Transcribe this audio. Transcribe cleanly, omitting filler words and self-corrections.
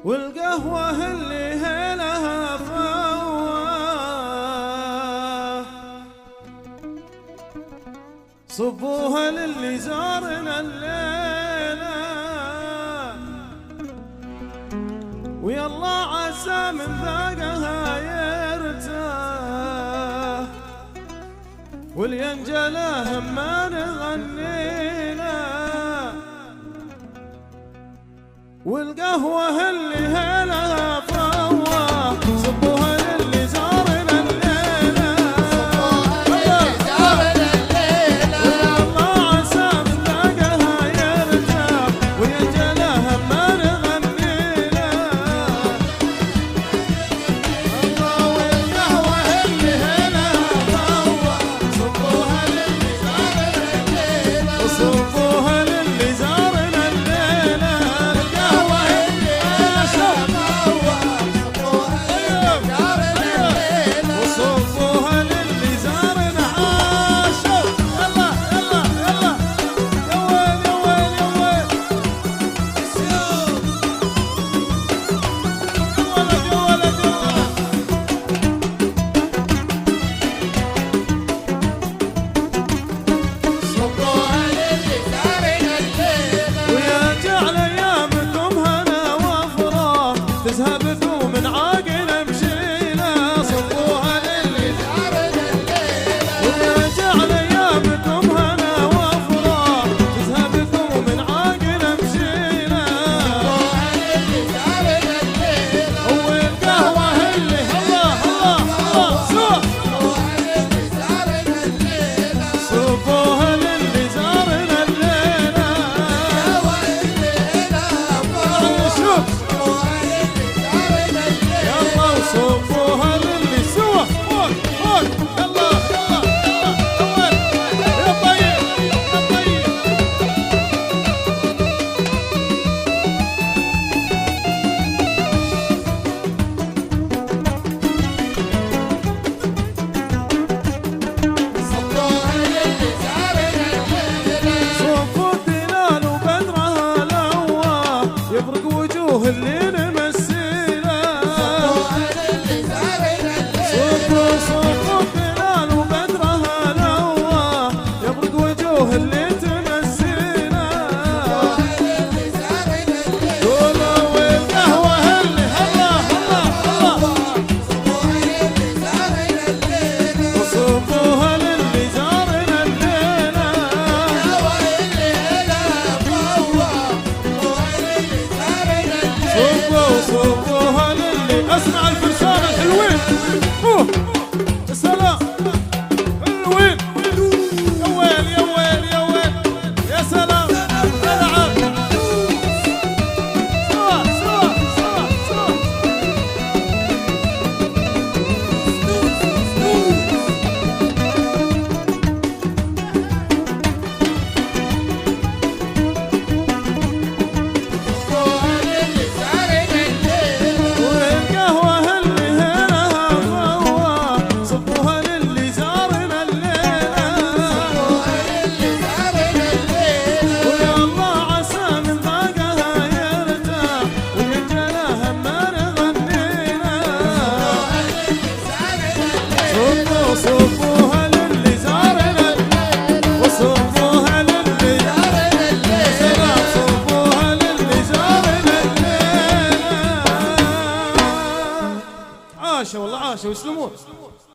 والقهوة اللي هلها فواه صبوها للي زارنا الليلة ويلا عسى من ذاقها يرتاح والينجله ما نغنينا والقهوة اللي هلها فواه صبوها للي زارنا الليلة والله عسى من ذاقها يرتاح وينجله ما نغنينا الله والقهوة اللي هلها فواه صبوها للي زارنا الليلة صبوها للي زارنا الليلة صفوها للي زارنا عاشوا يلا يلا يلا يا ويل يا ويل يا ويل يا ولد يا ولد يا ولد صبوها للي زارنا الليلة ويا جعل ايامكم هنا وافراح تزهبوا من عاقل مشينا صبوها للي زارنا الليلة ويا جعل ايامكم هنا وافراح تزهبوا من عاقل مشينا صبوها للي زارنا الليلة والقهوة اللي الله الله الله صبوها للي زارنا الليلة صبوها للي زارنا الليلة يا ويلي لها فوق شوف صبوها للي زارنا الليلة يلا وصبوها للي سوا فوق فوق يلا يلا يلا يا طيب يا طيب صبوها للي زارنا الليلة صفوا الدلال وبدرها لواه يفرق وجوه اللي نمسيله صبوها للي زارنا صفوا الليلة صفوا الدلال وبدرها لواه يفرق وجوه اللي تمسيله صبوها للي زارنا الليلة قولوا والقهوة اللي الله الله الله صبوها للي زارنا الليلة وصفوها للي زارنا الليلة يا ويلي لها فوق صبوها للي زارنا الليلة صفوها للي اسمع الفرسان الحلوين أوه. يا سلام حلوين يا ويل يا ويل يا ويل يا سلام العب سوا سوا سوا سوا صبوها للي زارنا الليلة والقهوة اللي هلها فواه صبوها للي زارنا الليلة صبوها للي زارنا الليلة ويا الله عسى من ذاقها يرتاح وينجلها ما نغنينا صبوها للي زارنا الليلة صبوها للي زارنا وصبوها للي زارنا الليلة صبوها للي زارنا الليلة عاشوا والله عاشوا يسلمون